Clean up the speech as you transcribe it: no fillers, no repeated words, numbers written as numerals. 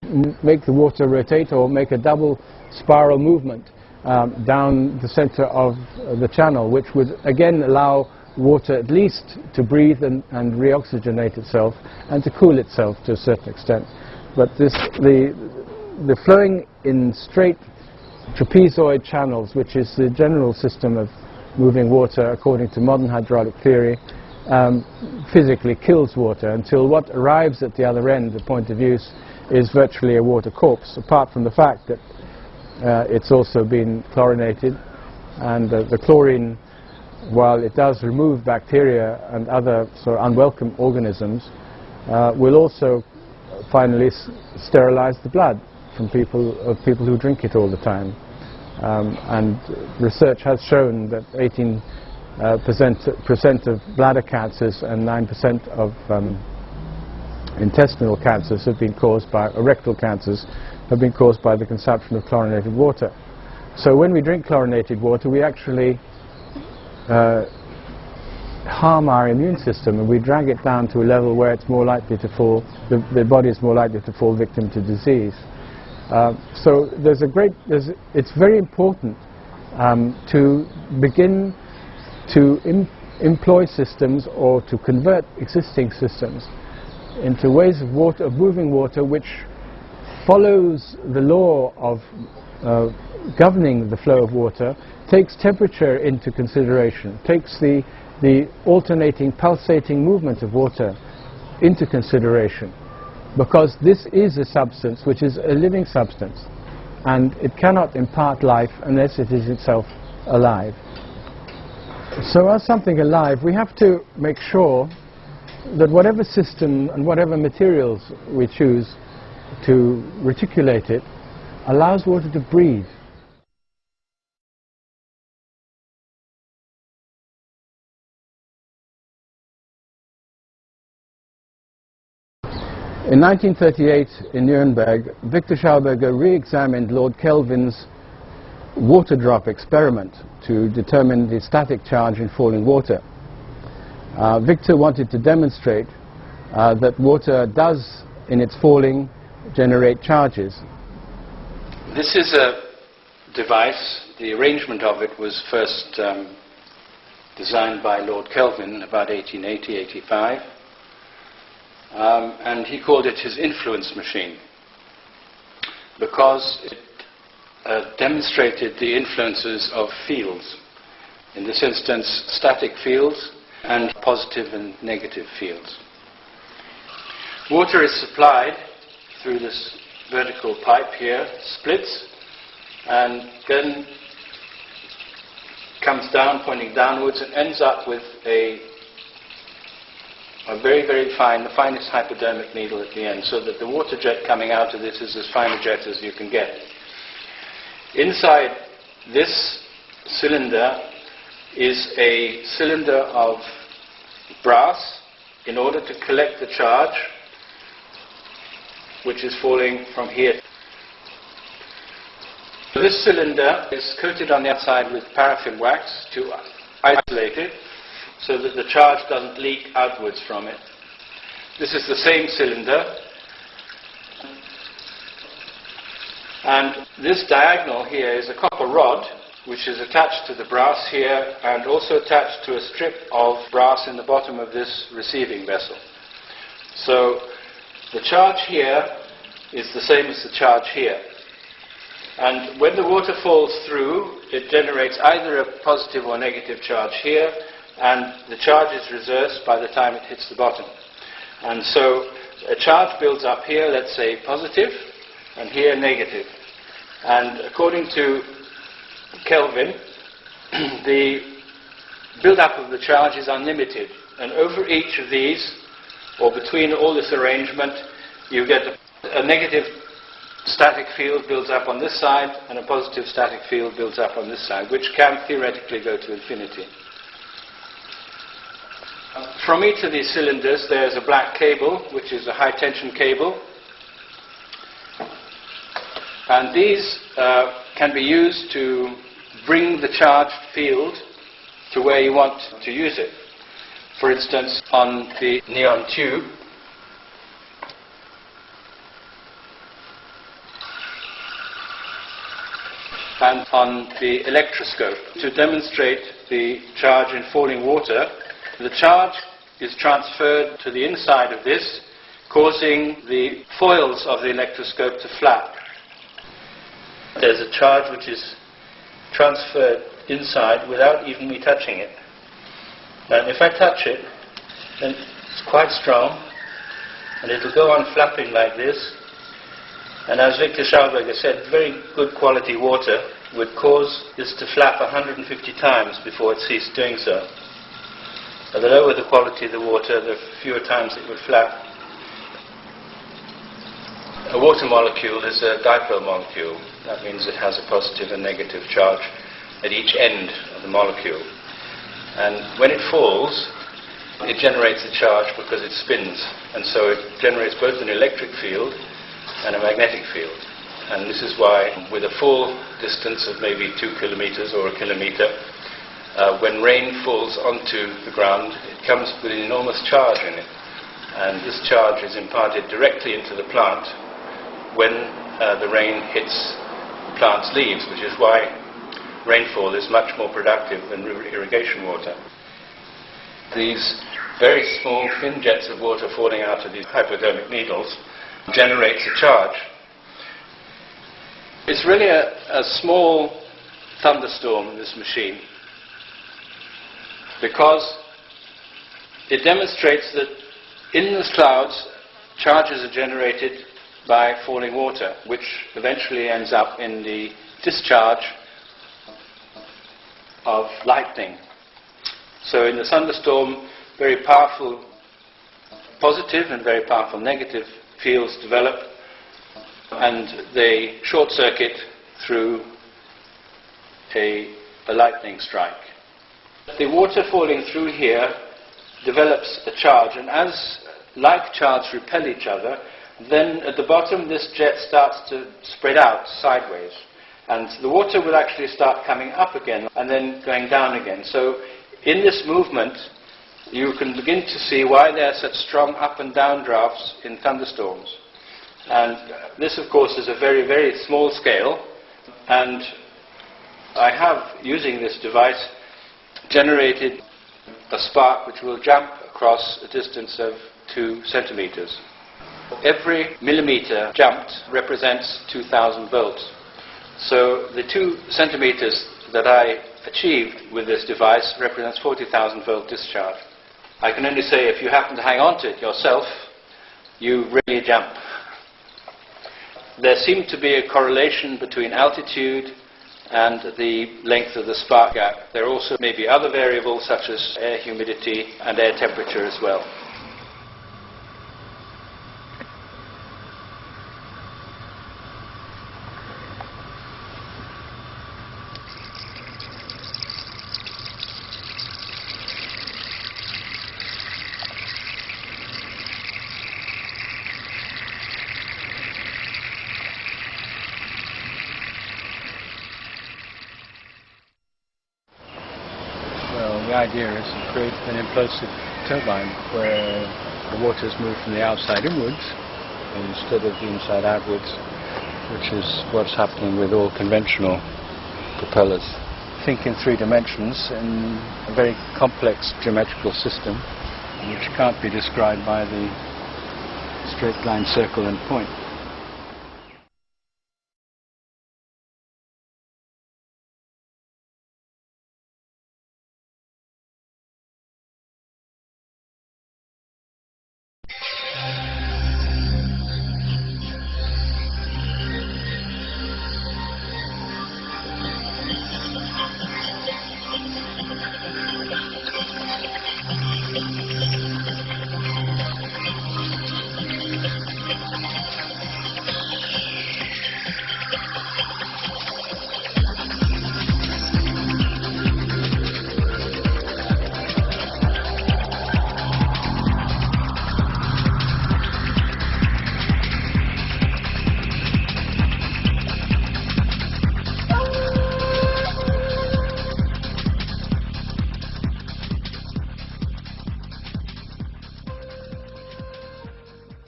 make the water rotate or make a double spiral movement down the center of the channel, which would again allow water at least to breathe and reoxygenate itself and to cool itself to a certain extent. But the flowing in straight trapezoid channels, which is the general system of moving water according to modern hydraulic theory, physically kills water until what arrives at the other end, the point of use, is virtually a water corpse, apart from the fact that it's also been chlorinated, and the chlorine, while it does remove bacteria and other sort of unwelcome organisms, will also finally sterilize the blood from people who drink it all the time. And research has shown that 18% of bladder cancers and 9% of intestinal cancers have been caused by, rectal cancers have been caused by the consumption of chlorinated water. So when we drink chlorinated water, we actually harm our immune system, and we drag it down to a level where it's more likely to fall, the body is more likely to fall victim to disease. So it's very important to begin to employ systems or to convert existing systems into ways of moving water which follows the law of governing the flow of water, takes temperature into consideration, takes the alternating, pulsating movement of water into consideration, because this is a substance which is a living substance, and it cannot impart life unless it is itself alive. So as something alive, we have to make sure that whatever system and whatever materials we choose to reticulate it allows water to breathe. In 1938 in Nuremberg, Viktor Schauberger re-examined Lord Kelvin's water drop experiment to determine the static charge in falling water. Viktor wanted to demonstrate that water does, in its falling, generate charges. This is a device. The arrangement of it was first designed by Lord Kelvin about 1880-85, and he called it his influence machine because it demonstrated the influences of fields, in this instance static fields and positive and negative fields. Water is supplied through this vertical pipe here, splits, and then comes down, pointing downwards, and ends up with a very, very fine, the finest hypodermic needle at the end, so that the water jet coming out of this is as fine a jet as you can get. Inside this cylinder is a cylinder of brass in order to collect the charge which is falling from here. This cylinder is coated on the outside with paraffin wax to isolate it so that the charge doesn't leak outwards from it. This is the same cylinder, and this diagonal here is a copper rod which is attached to the brass here and also attached to a strip of brass in the bottom of this receiving vessel. So the charge here is the same as the charge here. And when the water falls through, it generates either a positive or negative charge here, and the charge is reversed by the time it hits the bottom. And so a charge builds up here, let's say positive, and here negative. And according to Kelvin, the build-up of the charge is unlimited. And over each of these, or between all this arrangement, you get a negative static field builds up on this side, and a positive static field builds up on this side, which can theoretically go to infinity. From each of these cylinders there's a black cable, which is a high tension cable, and these can be used to bring the charged field to where you want to use it. For instance, on the neon tube, and on the electroscope to demonstrate the charge in falling water. The charge is transferred to the inside of this, causing the foils of the electroscope to flap. There's a charge which is transferred inside without even me touching it. And if I touch it, then it's quite strong, and it'll go on flapping like this. And as Viktor Schauberger said, very good quality water would cause this to flap 150 times before it ceased doing so. So the lower the quality of the water, the fewer times it would flap. A water molecule is a dipole molecule. That means it has a positive and negative charge at each end of the molecule. And when it falls, it generates a charge because it spins. And so it generates both an electric field and a magnetic field. And this is why, with a fall distance of maybe 2 kilometers or a kilometer, when rain falls onto the ground, it comes with an enormous charge in it. And this charge is imparted directly into the plant when the rain hits the plant's leaves, which is why rainfall is much more productive than irrigation water. These very small, thin jets of water falling out of these hypodermic needles generates a charge. It's really a small thunderstorm in this machine, because it demonstrates that in the clouds, charges are generated by falling water, which eventually ends up in the discharge of lightning. So in the thunderstorm, very powerful positive and very powerful negative fields develop, and they short circuit through a lightning strike. The water falling through here develops a charge, and as like charges repel each other, then at the bottom this jet starts to spread out sideways, and the water will actually start coming up again and then going down again. So in this movement you can begin to see why there are such strong up and down drafts in thunderstorms. And this of course is a very, very small scale, and I have, using this device, generated a spark which will jump across a distance of 2 centimeters. Every millimeter jumped represents 2,000 volts. So the 2 centimeters that I achieved with this device represents 40,000 volt discharge. I can only say, if you happen to hang on to it yourself, you really jump. There seemed to be a correlation between altitude and the length of the spark gap. There also may be other variables such as air humidity and air temperature as well. The idea is to create an implosive turbine where the water is moved from the outside inwards instead of the inside outwards, which is what's happening with all conventional propellers. Think in 3 dimensions in a very complex geometrical system which can't be described by the straight line, circle and point.